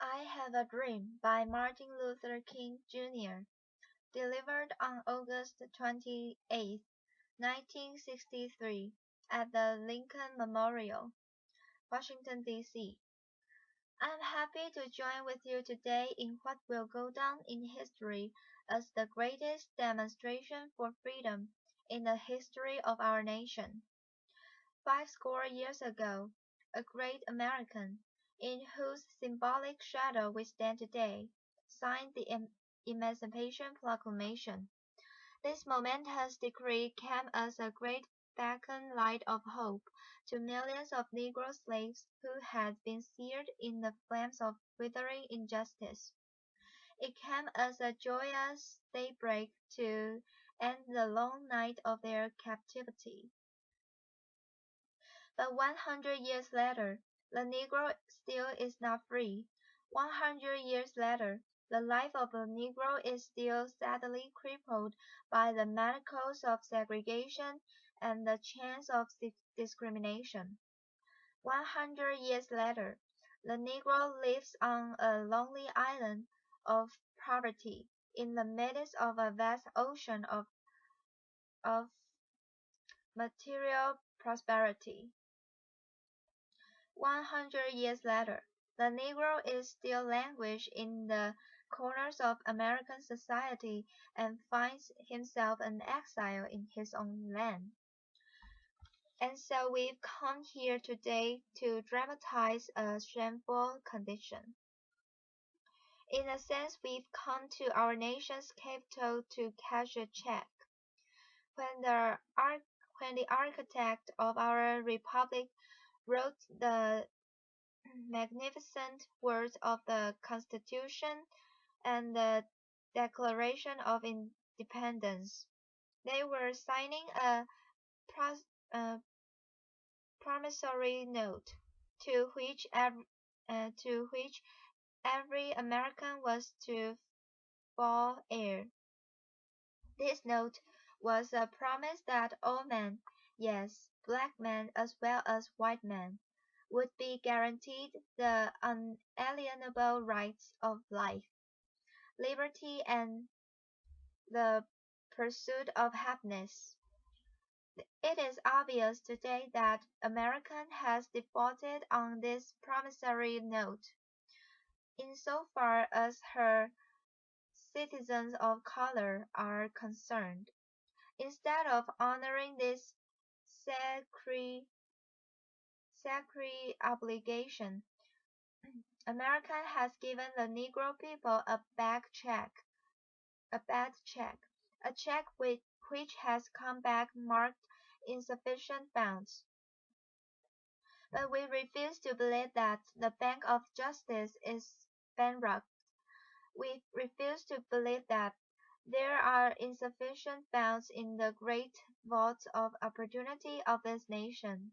I Have a Dream by Martin Luther King Jr., delivered on August 28, 1963, at the Lincoln Memorial, Washington, D.C. I'm happy to join with you today in what will go down in history as the greatest demonstration for freedom in the history of our nation. 50 years ago, a great American, in whose symbolic shadow we stand today, signed the Emancipation Proclamation. This momentous decree came as a great beacon light of hope to millions of Negro slaves who had been seared in the flames of withering injustice. It came as a joyous daybreak to end the long night of their captivity. But 100 years later, the Negro still is not free. 100 years later, the life of the Negro is still sadly crippled by the manacles of segregation and the chains of discrimination. 100 years later, the Negro lives on a lonely island of poverty in the midst of a vast ocean of material prosperity. 100 years later, the Negro is still languished in the corners of American society and finds himself an exile in his own land. And so we've come here today to dramatize a shameful condition. In a sense, we've come to our nation's capital to cash a check. When the architect of our republic wrote the magnificent words of the Constitution and the Declaration of Independence, they were signing a promissory note to which every American was to fall heir. This note was a promise that all men, yes, black men as well as white men, would be guaranteed the unalienable rights of life, liberty, and the pursuit of happiness. It is obvious today that America has defaulted on this promissory note, insofar as her citizens of color are concerned. Instead of honoring this sacred obligation, America has given the Negro people a bad check, a check which has come back marked insufficient funds. But we refuse to believe that the Bank of Justice is bankrupt. We refuse to believe that there are insufficient funds in the great vault of opportunity of this nation.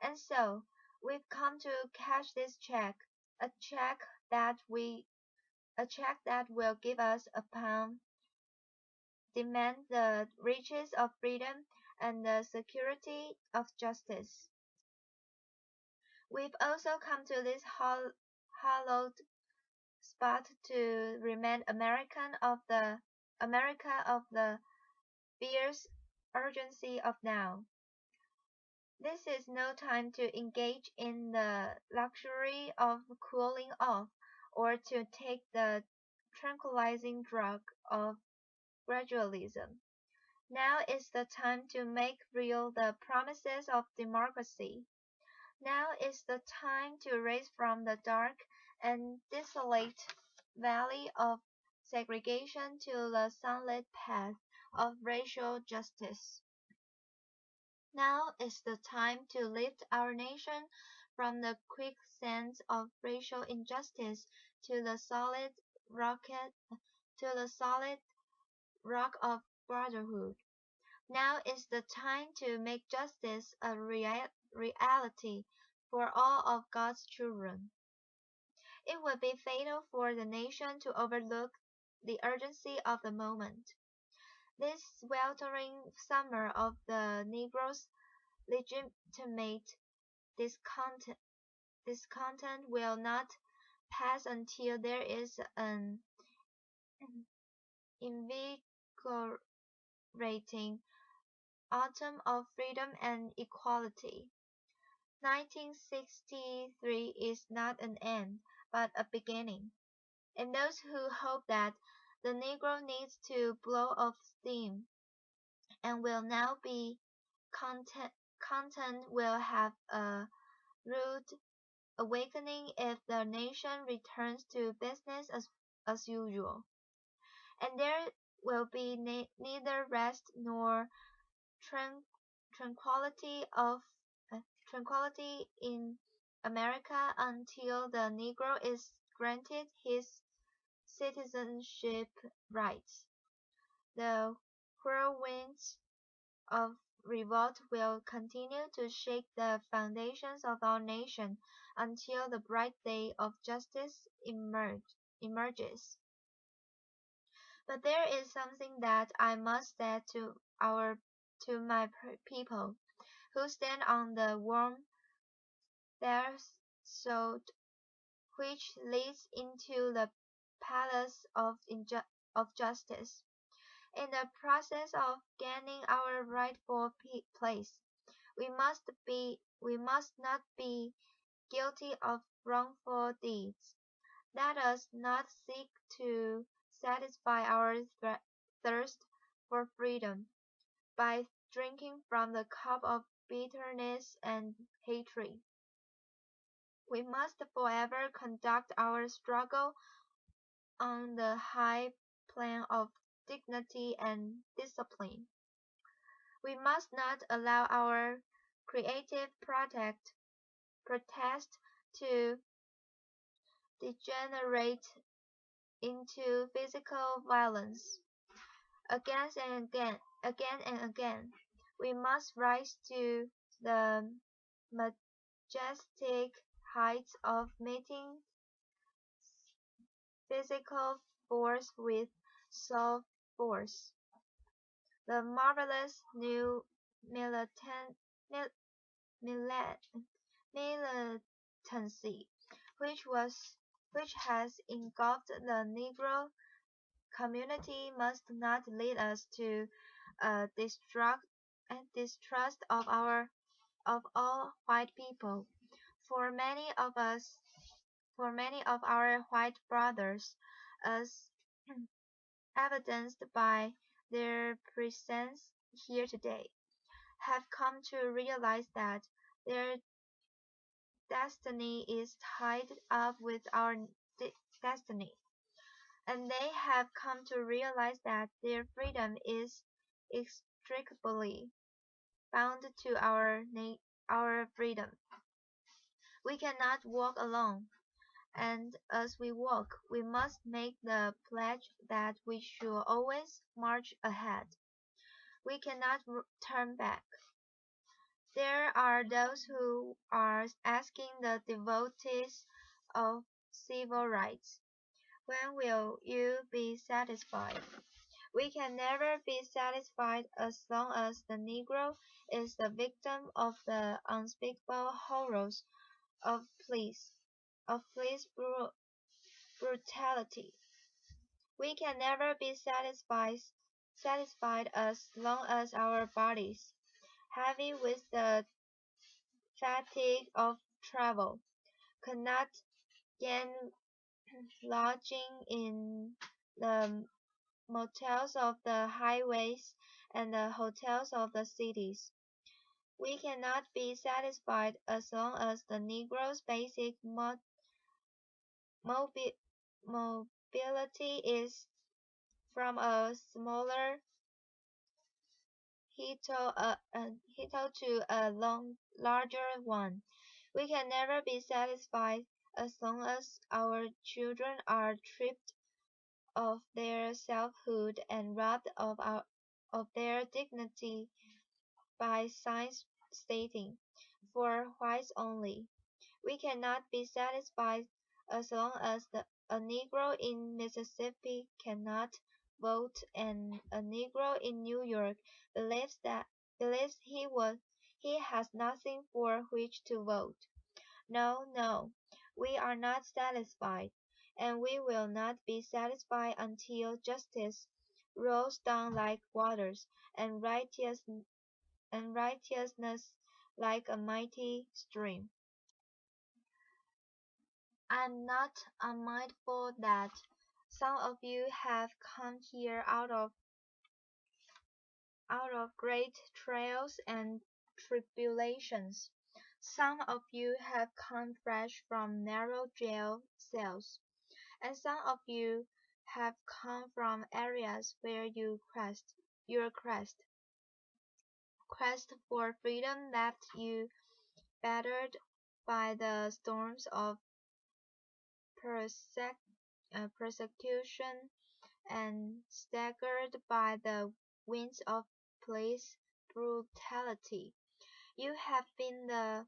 And so, we've come to cash this check, a check that will give us upon demand the riches of freedom and the security of justice. We've also come to this hallowed spot to remind America of the fierce urgency of now. This is no time to engage in the luxury of cooling off or to take the tranquilizing drug of gradualism. Now is the time to make real the promises of democracy. Now is the time to raise from the dark and desolate valley of segregation to the sunlit path of racial justice. Now is the time to lift our nation from the quicksands of racial injustice to the solid rock of brotherhood. Now is the time to make justice a reality for all of God's children. It would be fatal for the nation to overlook the urgency of the moment. This sweltering summer of the Negro's legitimate discontent will not pass until there is an invigorating autumn of freedom and equality. 1963 is not an end, but a beginning. And those who hope that the Negro needs to blow off steam and will now be content will have a rude awakening if the nation returns to business as usual. And there will be neither rest nor tran- tranquility of tranquility in America until the Negro is granted his citizenship rights. The whirlwinds of revolt will continue to shake the foundations of our nation until the bright day of justice emerges. But there is something that I must say to my people who stand on the warm threshold which leads into the palace of justice. In the process of gaining our rightful place, we must not be guilty of wrongful deeds. Let us not seek to satisfy our thirst for freedom by drinking from the cup of bitterness and hatred. We must forever conduct our struggle on the high plane of dignity and discipline. We must not allow our creative protest to degenerate into physical violence. Again and again, we must rise to the majestic heights of meeting physical force with soul force. The marvelous new militant, mil, milet, militancy which has engulfed the Negro community must not lead us to distrust of all white people. For many of us, for many of our white brothers, as evidenced by their presence here today, have come to realize that their destiny is tied up with our destiny, and they have come to realize that their freedom is inextricably bound to our freedom. We cannot walk alone, and as we walk, we must make the pledge that we should always march ahead. We cannot turn back. There are those who are asking the devotees of civil rights, when will you be satisfied? We can never be satisfied as long as the Negro is the victim of the unspeakable horrors of police brutality. We can never be satisfied as long as our bodies, heavy with the fatigue of travel, cannot gain lodging in the motels of the highways and the hotels of the cities. We cannot be satisfied as long as the Negro's basic mobi mobility is from a smaller hitto to a larger one. We can never be satisfied as long as our children are stripped of their selfhood and robbed of their dignity by signs stating, "For whites only." We cannot be satisfied as long as a Negro in Mississippi cannot vote and a Negro in New York believes he has nothing for which to vote. No, no. We are not satisfied, and we will not be satisfied until justice rolls down like waters, and righteousness like a mighty stream. I'm not unmindful that some of you have come here out of great trials and tribulations. Some of you have come fresh from narrow jail cells, and some of you have come from areas where your quest for freedom left you battered by the storms of persecution and staggered by the winds of police brutality. You have been the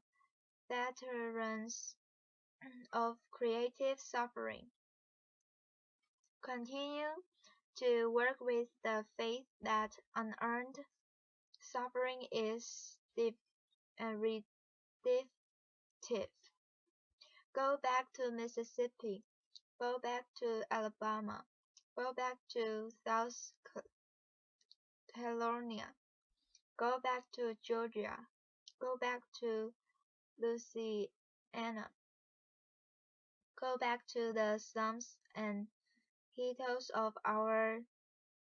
veterans of creative suffering. Continue to work with the faith that unearned suffering is redemptive. Go back to Mississippi. Go back to Alabama. Go back to South Carolina. Go back to Georgia. Go back to Louisiana. Go back to the slums and ghettos of our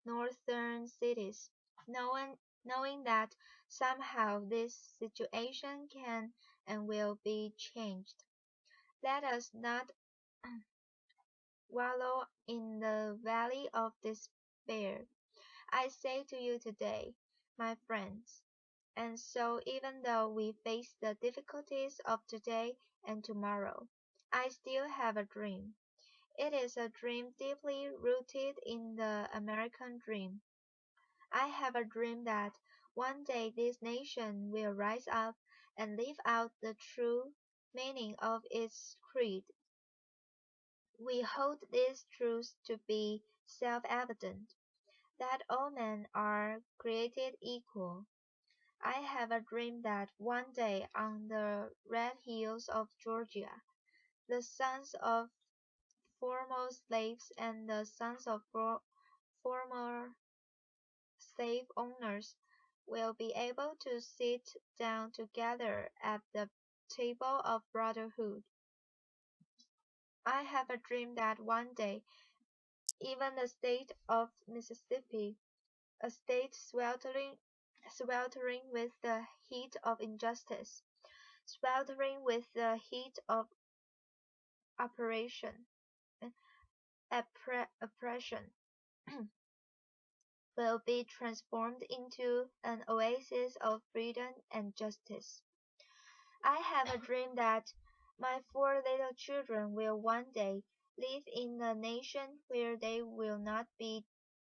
northern cities, knowing that somehow this situation can and will be changed. Let us not wallow in the valley of despair. I say to you today, my friends, and so even though we face the difficulties of today and tomorrow, I still have a dream. It is a dream deeply rooted in the American dream. I have a dream that one day this nation will rise up and live out the true meaning of its creed. We hold this truth to be self-evident, that all men are created equal. I have a dream that one day on the red hills of Georgia, the sons of former slaves and the sons of former slave owners will be able to sit down together at the table of brotherhood. I have a dream that one day even the state of Mississippi, a state sweltering with the heat of injustice, sweltering with the heat of oppression, oppression, will be transformed into an oasis of freedom and justice. I have a dream that my four little children will one day live in a nation where they will not be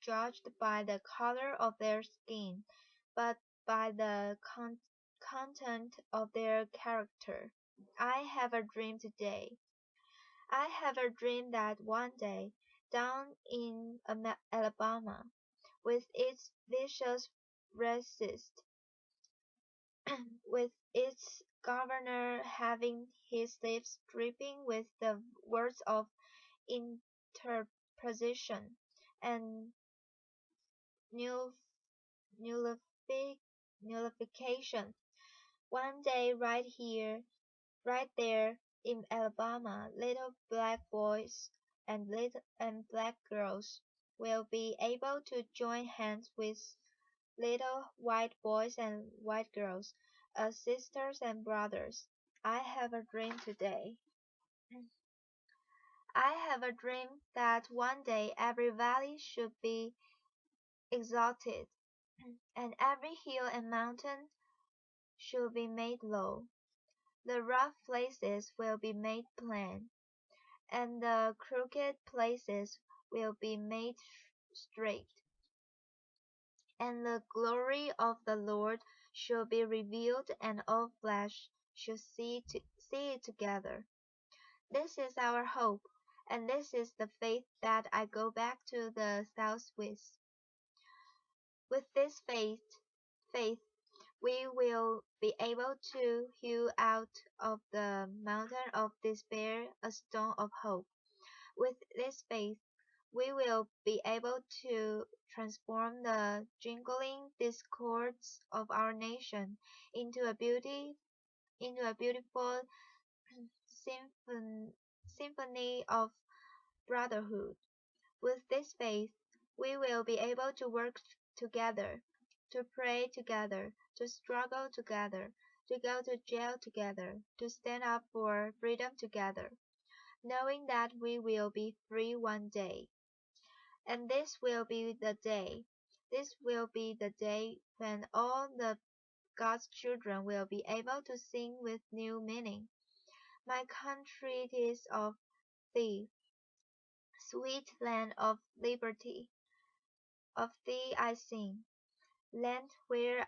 judged by the color of their skin, but by the content of their character. I have a dream today. I have a dream that one day, down in Alabama, with its vicious racist, with its governor having his lips dripping with the words of interposition and nullifi- nullification. One day, right here, right there in Alabama, little black boys and black girls will be able to join hands with little white boys and white girls as sisters and brothers. I have a dream today. I have a dream that one day every valley should be exalted, and every hill and mountain should be made low. The rough places will be made plain, and the crooked places will be made straight. And the glory of the Lord shall be revealed, and all flesh shall see it together. This is our hope, and this is the faith that I go back to the South with. With this faith we will be able to hew out of the mountain of despair a stone of hope. With this faith, we will be able to transform the jingling discords of our nation into a beautiful symphony of brotherhood. With this faith, we will be able to work together, to pray together, to struggle together, to go to jail together, to stand up for freedom together, knowing that we will be free one day. And this will be the day when all the God's children will be able to sing with new meaning. My country is of thee, sweet land of liberty. Of thee I sing, land where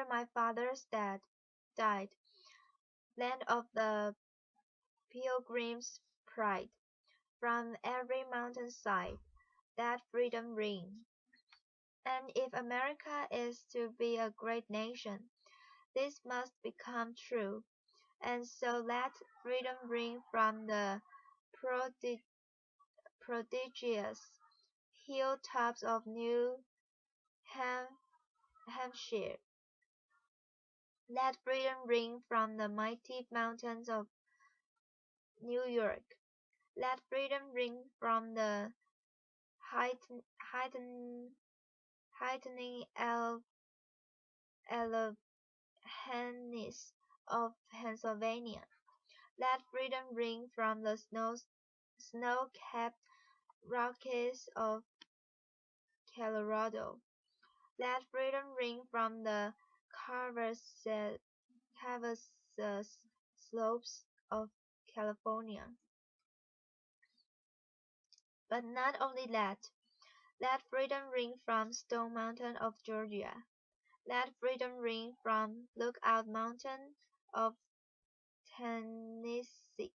my fathers died, land of the pilgrim's pride. From every mountain side that freedom ring. And if America is to be a great nation, this must become true. And so let freedom ring from the prodigious hilltops of New Hampshire. Let freedom ring from the mighty mountains of New York. Let freedom ring from the heightening Alleghenies of Pennsylvania. Let freedom ring from the snow-capped Rockies of Colorado. Let freedom ring from the Cavcasus slopes of California. But not only that. Let freedom ring from Stone Mountain of Georgia. Let freedom ring from Lookout Mountain of Tennessee.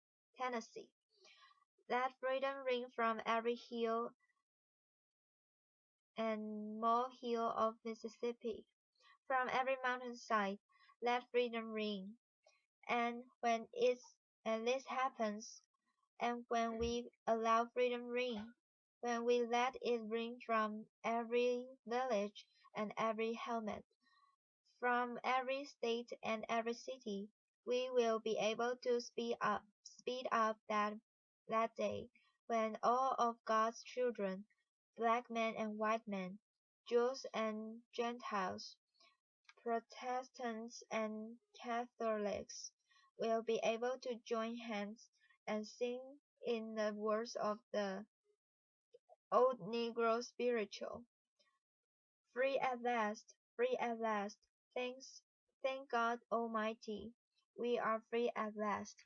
Let freedom ring from every hill and molehill of Mississippi. From every mountainside, let freedom ring. And when this happens, and when we allow freedom ring, when we let it ring from every village and every hamlet, from every state and every city, we will be able to speed up that day when all of God's children, black men and white men, Jews and Gentiles, Protestants and Catholics, will be able to join hands and sing in the words of the old Negro spiritual. Free at last, free at last. Thank God Almighty, we are free at last.